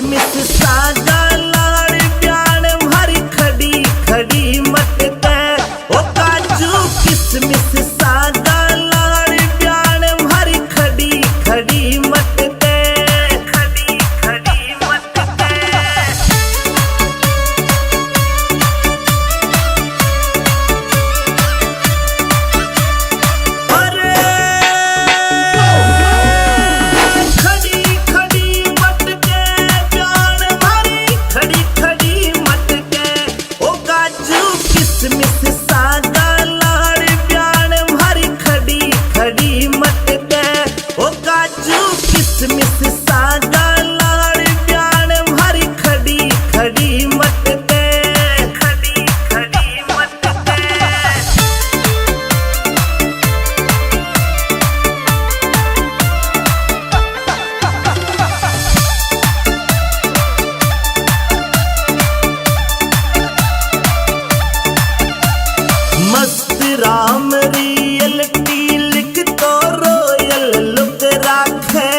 किसमिस सागा लाड़ प्याण भरी खड़ी खड़ी मटके ओ काजू किसमिस सागा लाड़ प्याण भरी खड़ी खड़ी मटके खड़ी खड़ी मटके। किसमिस सागा लाड़ प्याण भरी खड़ी खड़ी मटके ओ काजू किसमिस सागा लाड़ प्याण भरी खड़ी खड़ी मटके खड़ी खड़ी मटके। मस्त राम रियलिटी लिख तो रोयल लुक राखे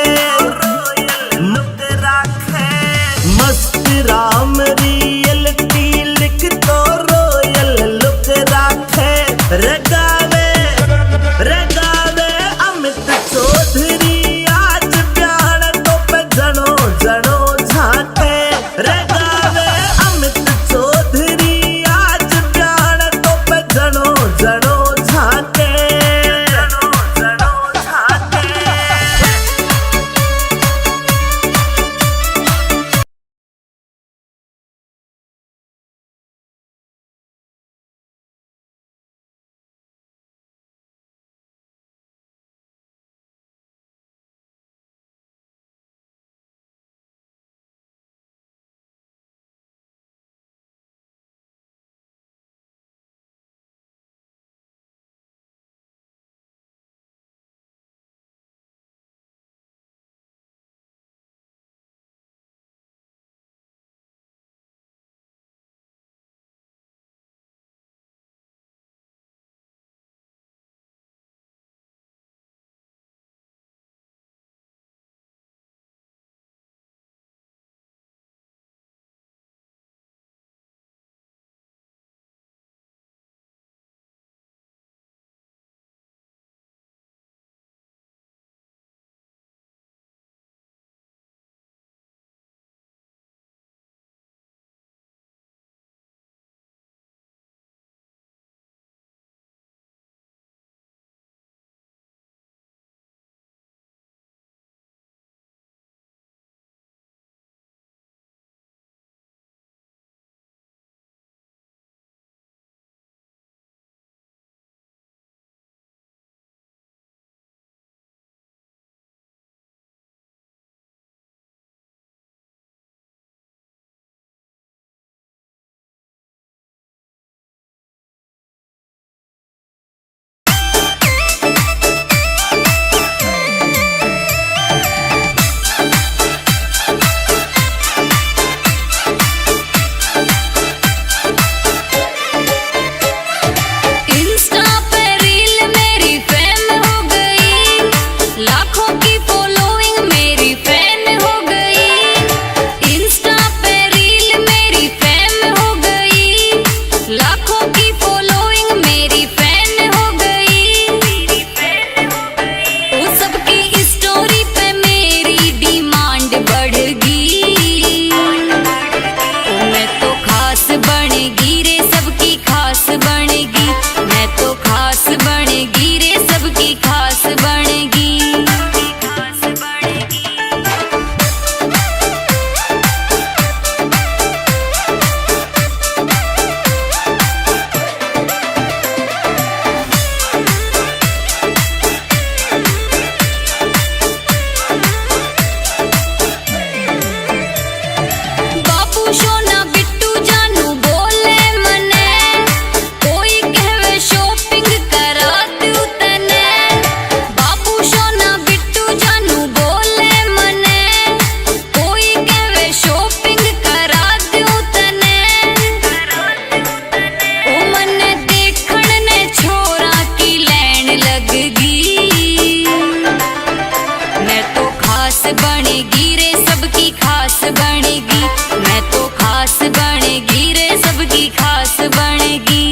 बनेगी रे सबकी खास बनेगी, मैं तो खास बनेगी रे सबकी खास बनेगी।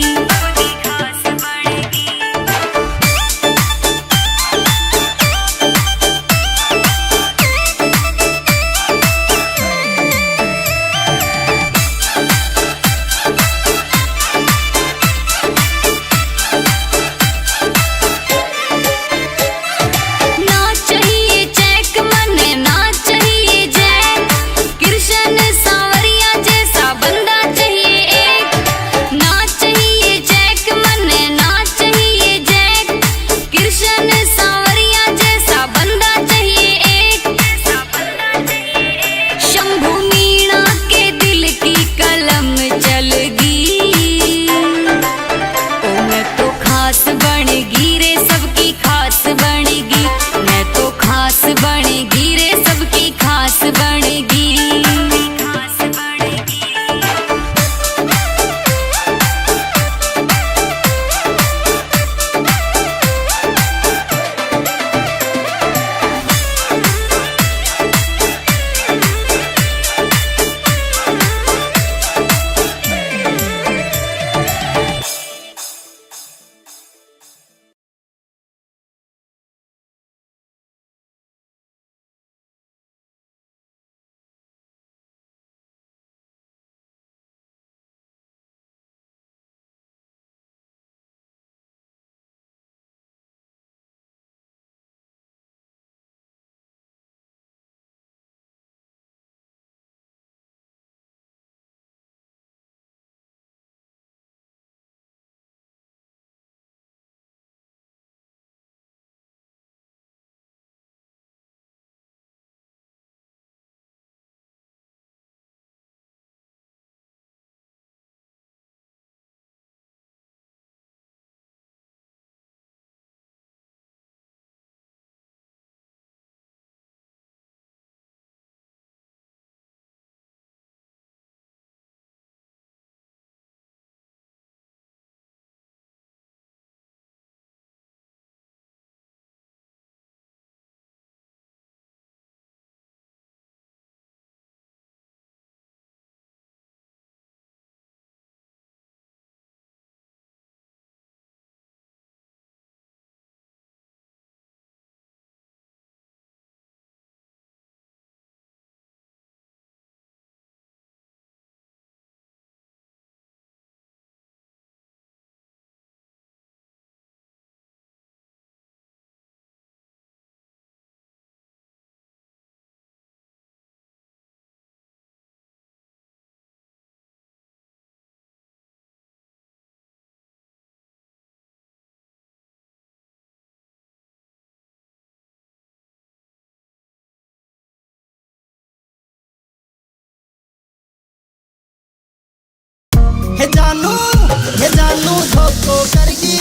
हे जानू धोखो करगी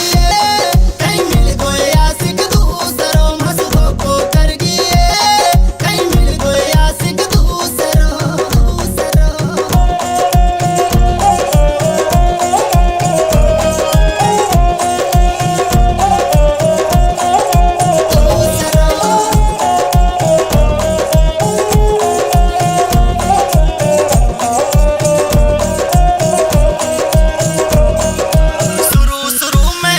कहीं मिल गए आशिक दूसरों मस धोखो करगी कहीं मिल गए आशिक शुरू में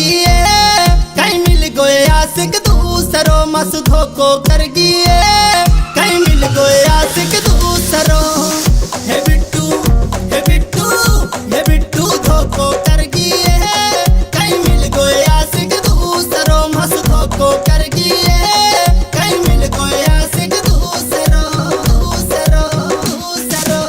गिए कहीं मिल गए आशिक दूसरों मस धोखो कर गिए कहीं मिल गए आशिक दूसरों हे बिट्टू हे बिट्टू हे बिट्टू धोखो कर गिए कहीं मिल गए आशिक दूसरों मस धोखो कर गिए कहीं मिल गए आशिक दूसरों दूसरों दूसरों।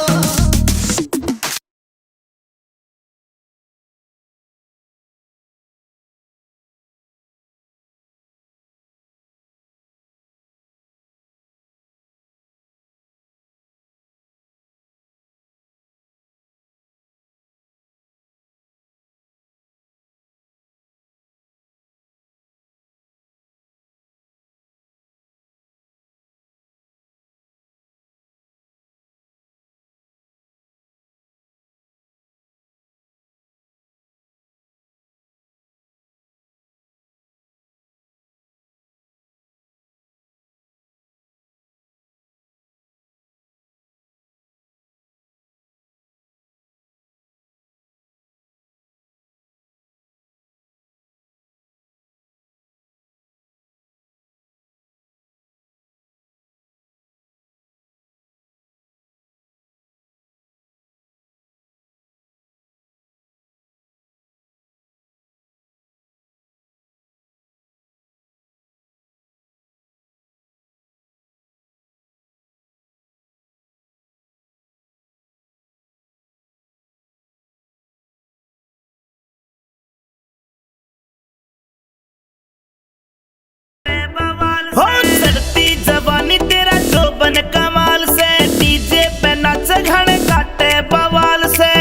हो चढ़ती जवानी तेरा जोबन कमाल से डीजे पे नाच घने काटे बवाल से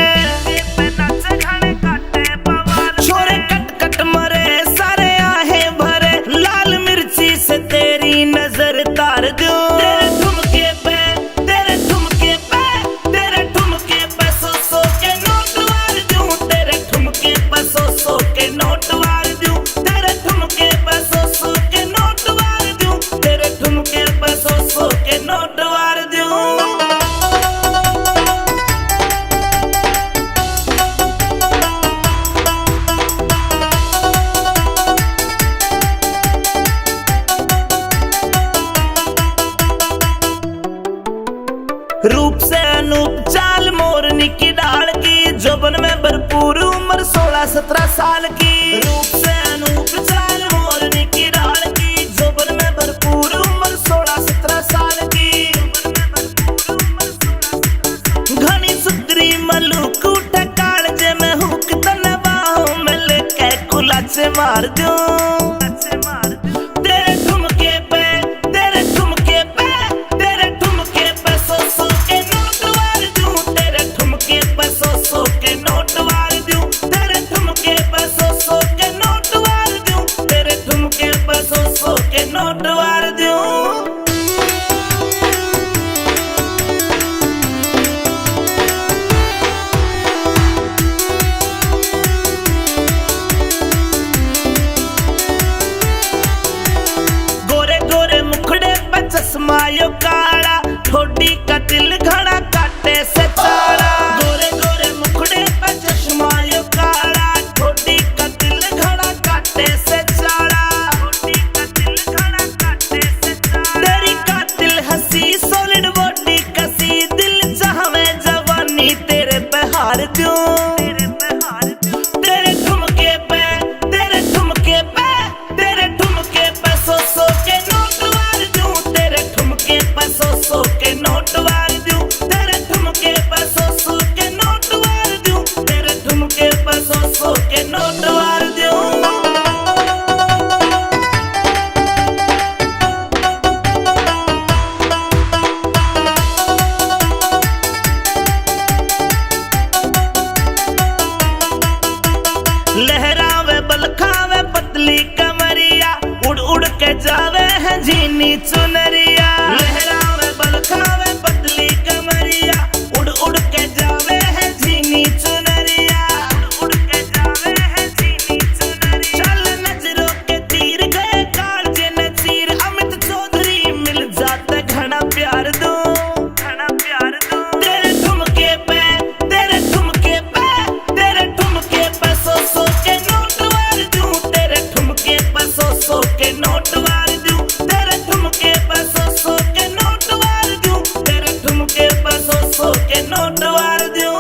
छोरे कट कट मरे सारे आहे भरे लाल मिर्ची से तेरी नजर तार दूं तेरे ठुमके पे तेरे ठुमके पे तेरे ठुमके पे सौ के नोट वार दूं तेरे ठुमके पे सौ के नोट वार दूं तेरे ठुमके पे सौ के नोट वार दूं तेरे ठुमके पे सौ के नोट वार दूं। रूप से अनूप चाल मोरनी की डाल की जोबन में भरपूर उम्र 16-17 साल की रूप से अनूप चाल मोरनी की डाल की जोबन में भरपूर उम्र 16-17 साल की घनी सुंदरी मलूक उठे कालजे में हुक तने बाहों में लेके कुलाचे मार दूं तेरे ठुमके पे तेरे ठुमके पे तेरे ठुमके पे सौ के नोट वार दूं तेरे ठुमके पे सौ के नोट वार दूं तेरे ठुमके पे सौ के नोट वार दूं तेरे ठुमके पे सौ के नोट वार दूं। गोरे गोरे मुखड़े पे चश्मा यो काला ठोडी का दिल घड़ा काटे से चाला गोरे गोरे मुखड़े पे चश्मा यो काला ठोडी का दिल घड़ा काटे से चाला ठोडी का दिल घड़ा काटे से चाला तेरी कातिल हंसी सॉलिड बॉडी कसी दिल चाहवे जवानी तेरे पे हार दूं तेरे ठुमके पे तेरे ठुमके पे तेरे ठुमके पे सौ के नोट वार दूं तेरे ठुमके पे सौ के नोट वार दूं तेरे ठुमके पे सौ के नोट वार दूं तेरे ठुमके पे सौ के नोट वार दूं। लहरावे बलखावे पतली कमरिया उड़ उड़ के जावे है झीनी चुनरिया लहरावे बलखावे पतली कमरिया उड़ उड़ के जावे है झीनी चुनरिया उड़ के जावे है झीनी चुनरिया चल नजरों के तीर गए कालजे न चीर अमित चौधरी मिल जाते घना प्यार दूं तेरे ठुमके पे तेरे ठुमके पे तेरे ठुमके पे सौ के नोट वार दूं पटवार दूं।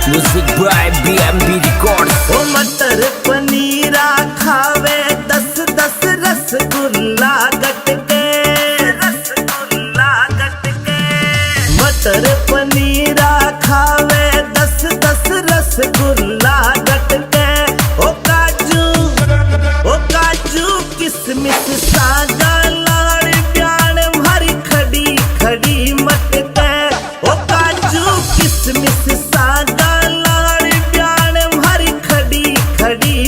Music by BMB records. ओ मटर पनीरा खावे 10-10 रसगुल्ला गटके, रसगुल्ला गटके। मटर पनीरा खावे 10-10 रसगुल्ला गटके। ओ काजू किसमिस सागा लाड़ प्याण भरी खड़ी खड़ी मटके। ओ काजू किसमिस सागा लाड़ प्याण भरी खड़ी खड़ी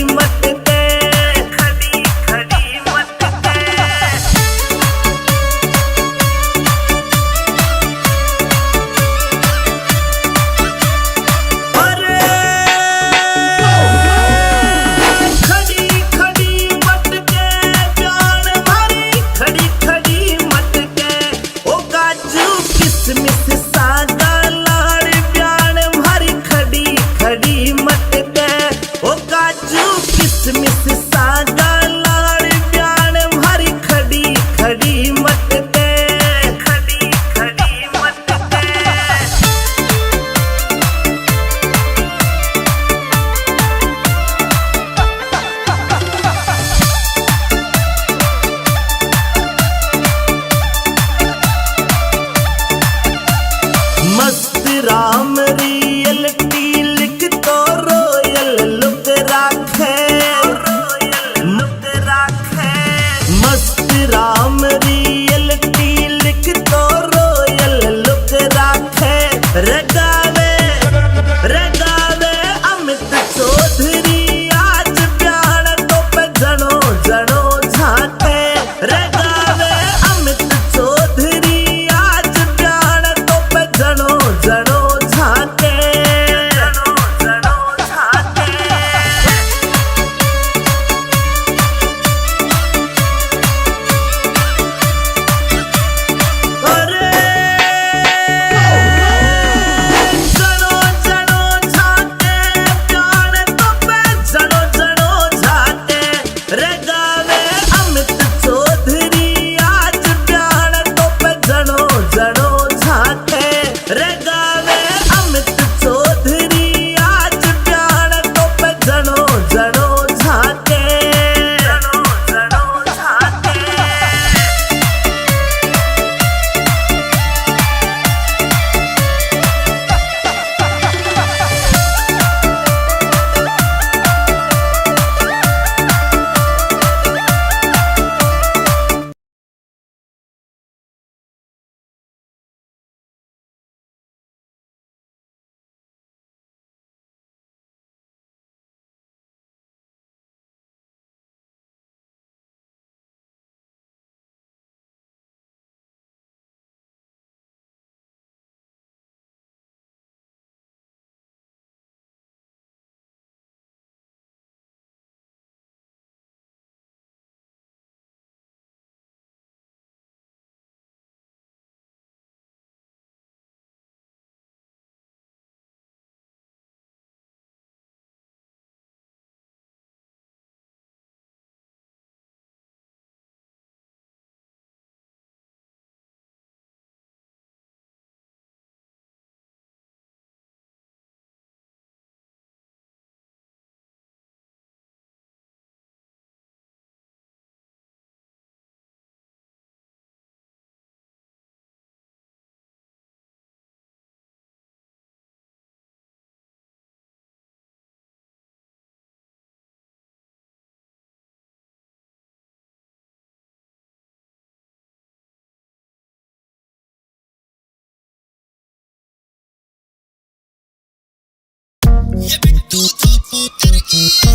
ये बिट्टू धोखो कर गई है,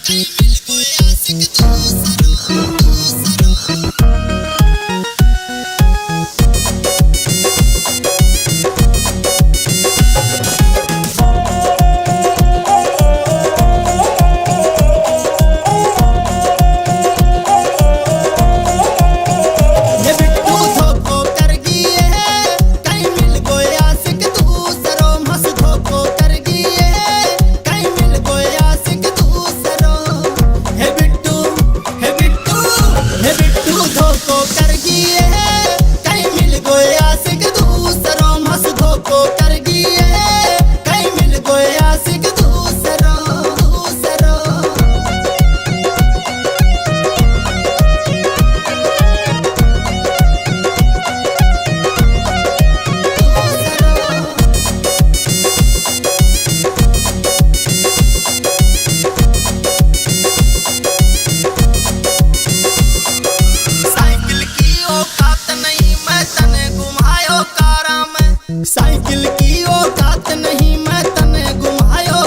कहीं मिल गया आशिक दूसरों। ये बिट्टू धोखो कर गई है, कहीं मिल गया आशिक दूसरों। मस्त धोखो कर गई है, कहीं मिल गया आशिक दूसरों। हे बिट्टू हे बिट्टू हे बिट्टू धोखो कर गई है, कहीं मिल गया आशिक दूसरों। मस्त धोखो कर गई है, कहीं मिल गया आशिक दूसरों। साइकिल की औकात नहीं मैं तने घुमायो कारा में। साइकिल की औकात नहीं मैं तने घुमायो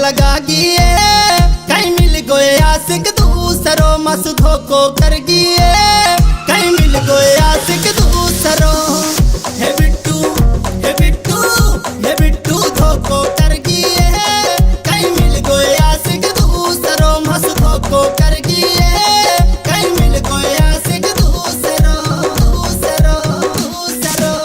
लगा गिए कहीं मिल गए आशिक दूसरों मस धोखो कर गिए कहीं मिल गए आशिक दूसरों हे बिट्टू हे बिट्टू हे बिट्टू धोखो कर गिए कहीं मिल गए आशिक दूसरों मस धोखो कर गिए कहीं मिल गए आशिक दूसरों दूसरों दूसरों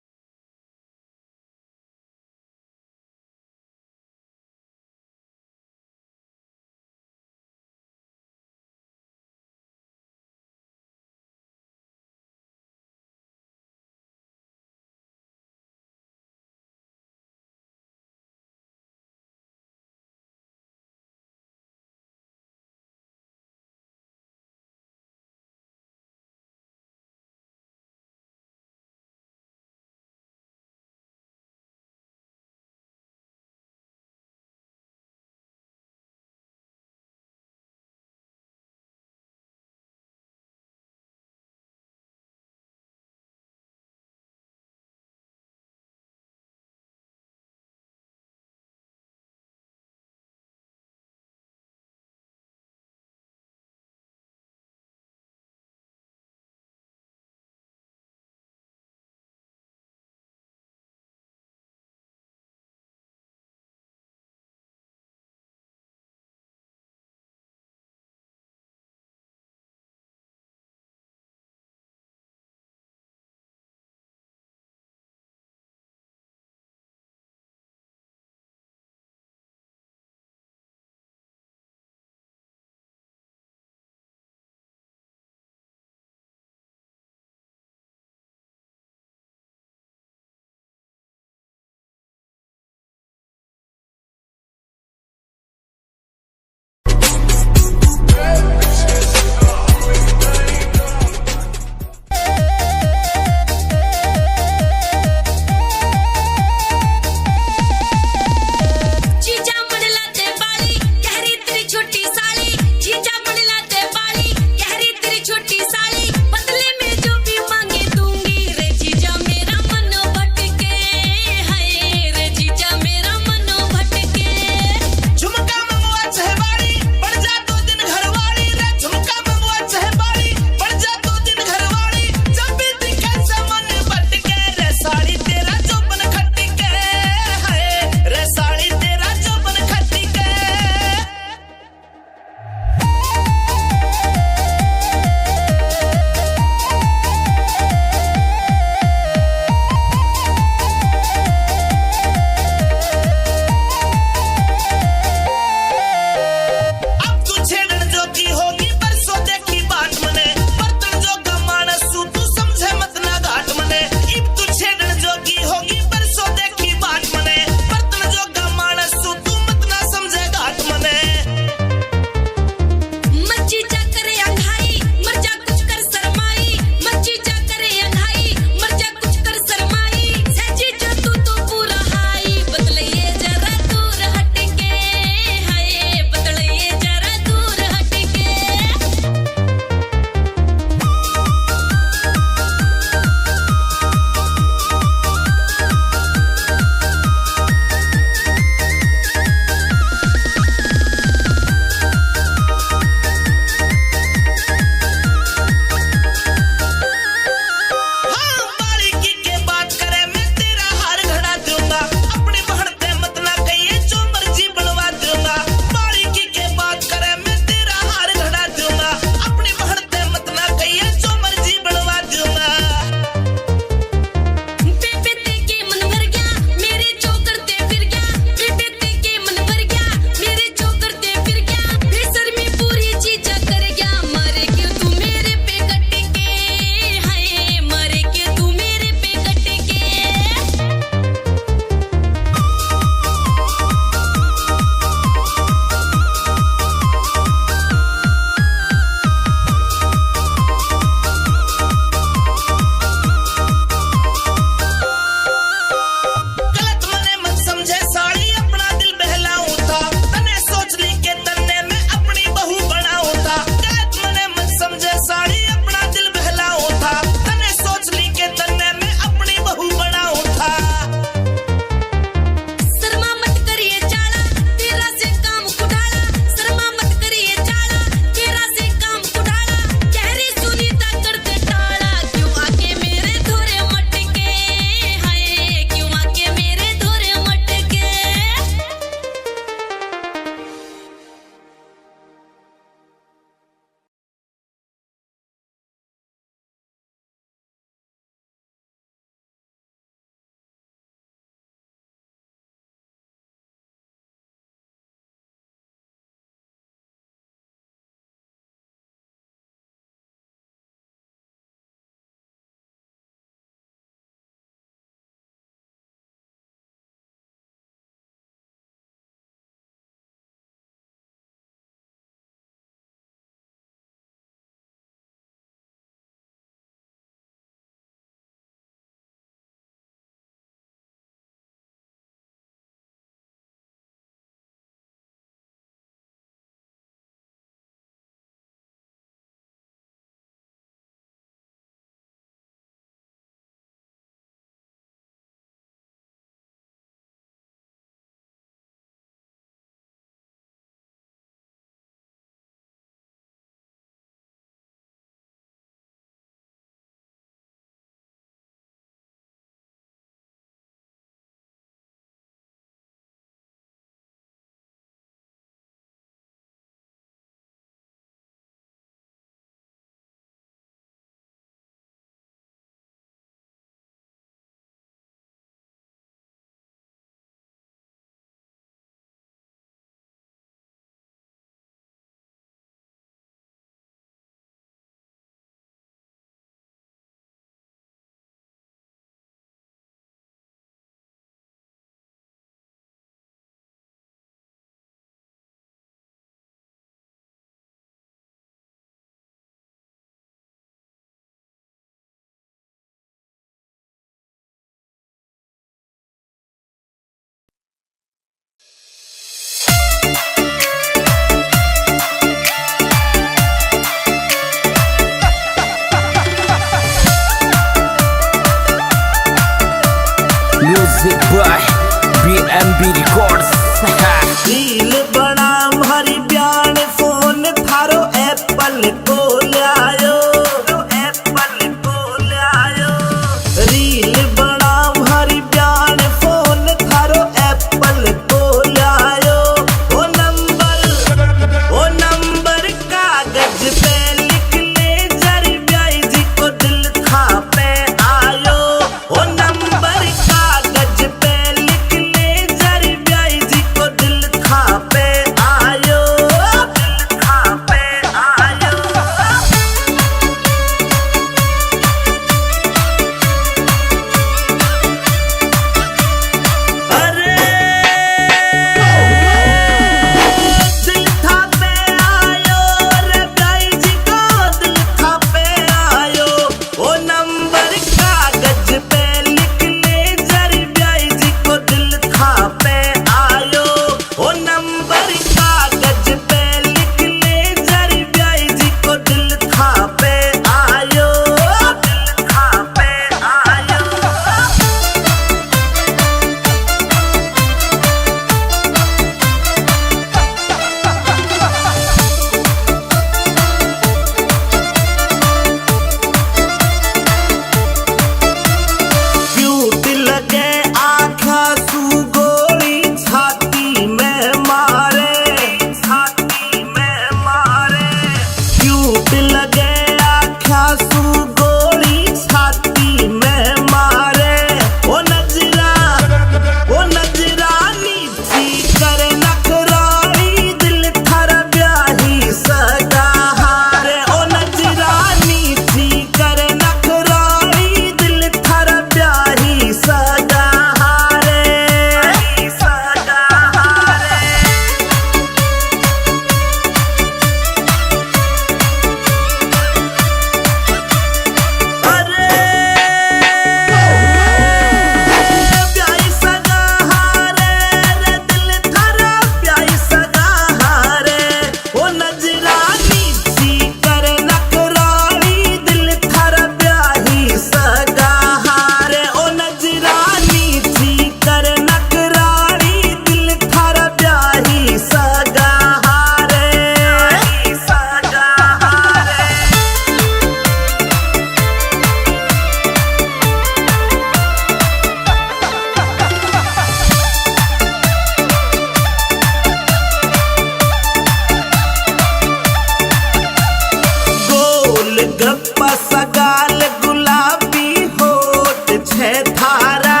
गाल गुलाबी होठ छे थारा,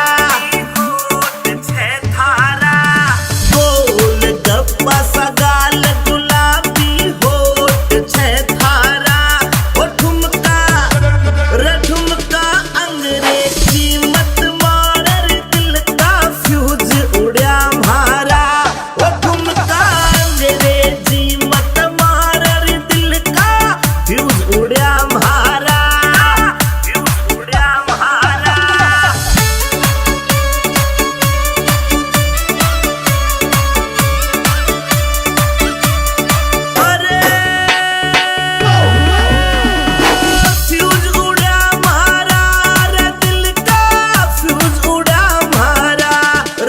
गोल गप्पा सा गाल गुलाबी होठ छे थारा। ओ ठुमका रे ठुमका अंग्रेजी मत मार दिल का फ्यूज उड़ा मारा। ओ ठुमका अंग्रेजी मत मार दिल का फ्यूज उड़ा मारा, फ्यूज उड़ा मारा। अरे फ्यूज उड़ा मारा रे दिल का फ्यूज उड़ा मारा।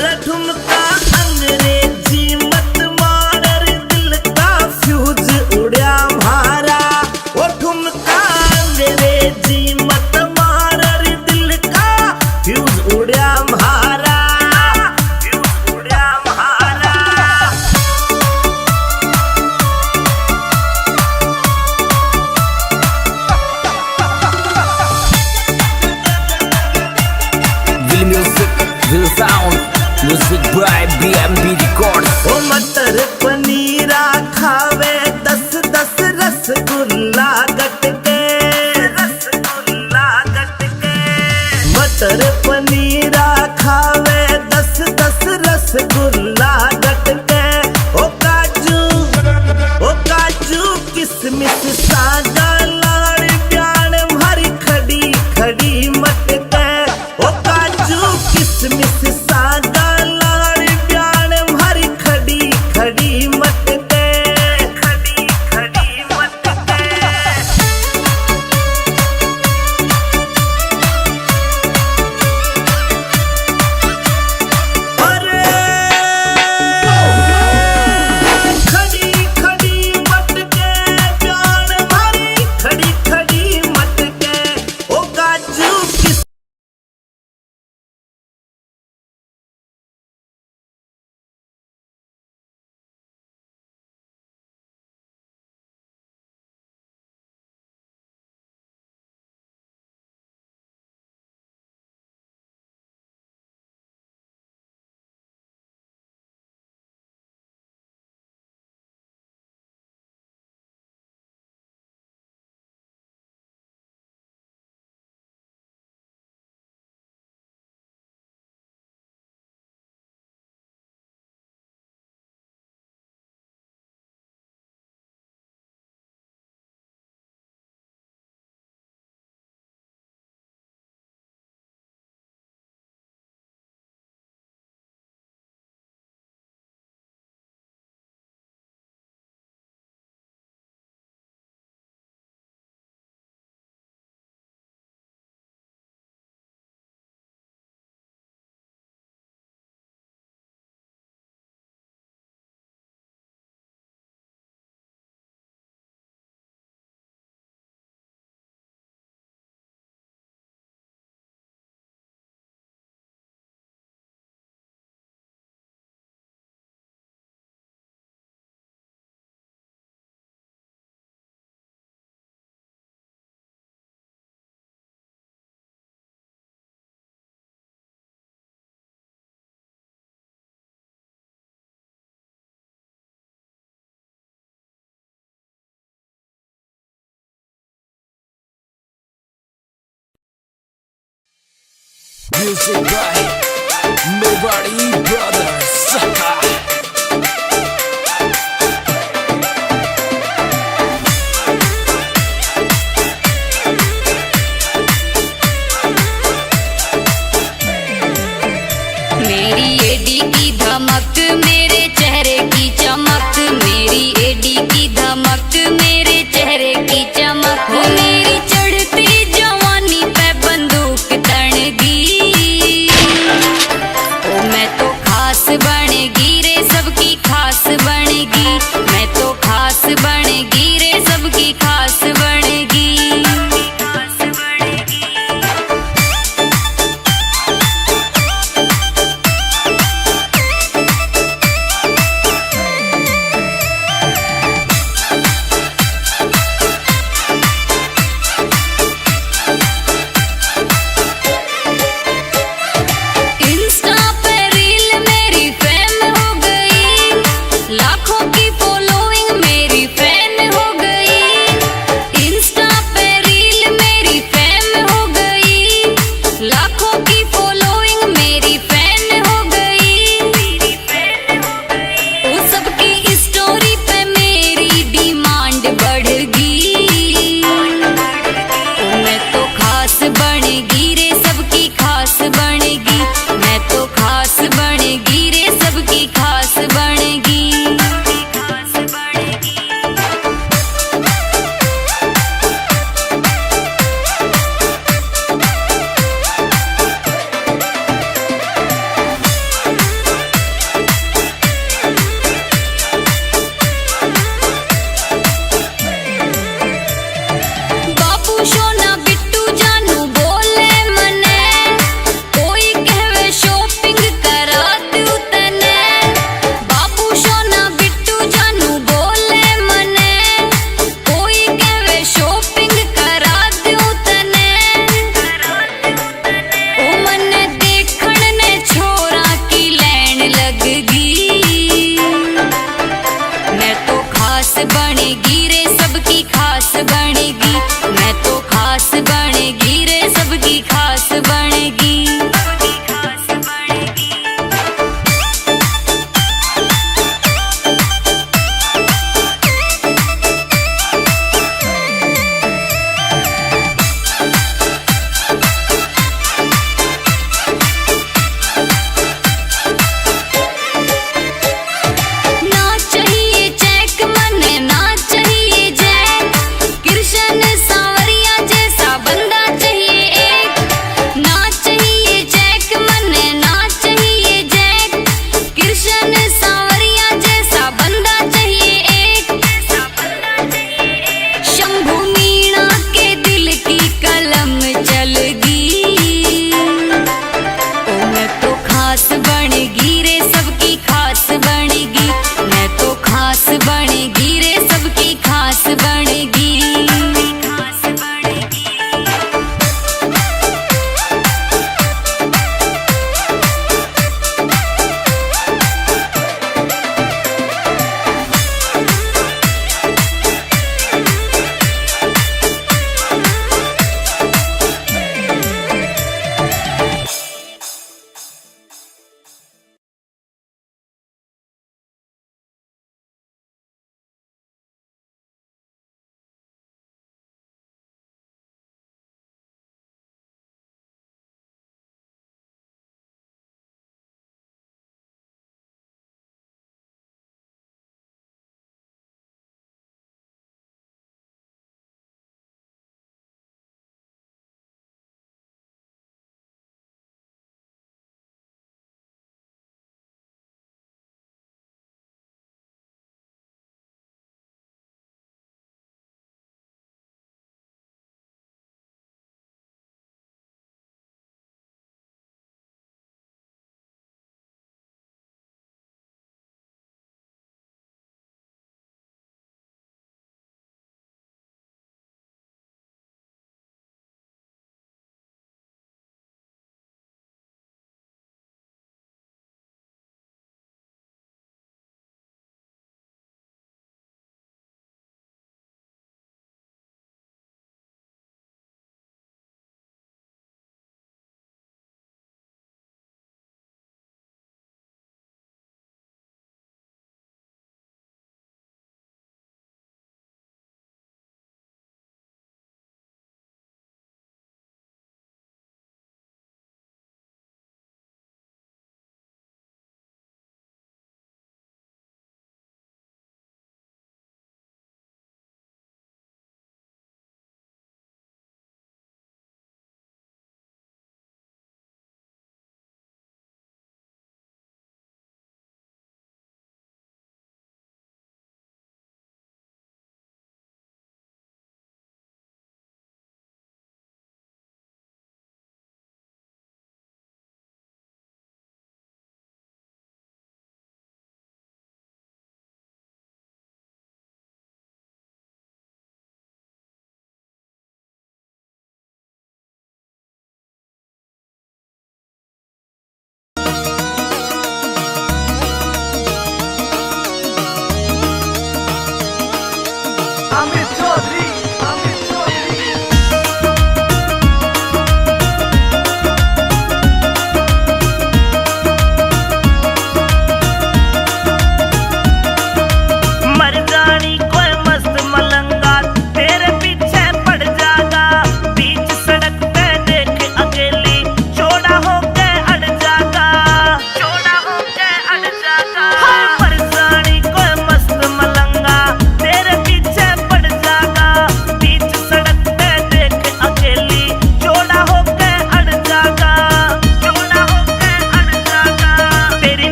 रे ठुमका अंग्रेजी मत मार रे दिल का फ्यूज उड़ा मारा। ओ ठुमका अंग्रेजी मत मार रे दिल का फ्यूज उड़ा मारा, फ्यूज उड़ा मारा। Will music, will sound, music by BMB Records. ओ मटर पनीरा खावे 10-10 रसगुल्ला गटके, रसगुल्ला गटके। मटर पनीरा खावे 10-10 रसगुल्ला गटके। ओ काजू किसमिस सागा लाड़ प्याण भरी खड़ी खड़ी मटके। ओ काजू किसमिस सागा लाड़ प्याण भरी खड़ी खड़ी मटके, खड़ी खड़ी मटके। अरे खड़ी खड़ी मटके प्याण भरी खड़ी खड़ी मटके। ओ काजू किस Music by Mewari Brothers. मेरी एडी की धमक मेरे चेहरे की चमक, मेरी एडी की धमक मेरे चेहरे की चमक। हो मेरी चढ़ती जवानी पे बंदूक तन गी, ओ मैं तो खास बनेगी रे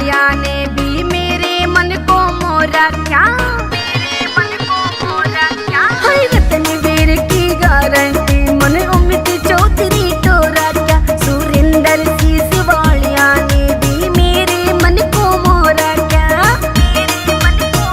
वालिया ने भी मेरे मन को मोरा क्या, मेरे मन को मोरा क्या। हाय रत्नवीर की गारंटी मन अमित चौधरी टोरा क्या, सुरेंद्र सी वालिया ने भी मेरे मन को मोरा क्या, मेरे मन को।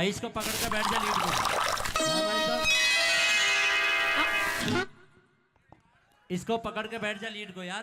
भाई इसको पकड़ के बैठ जा लीड को। हाँ भाई साहब, इसको पकड़ के बैठ जा लीड को यार।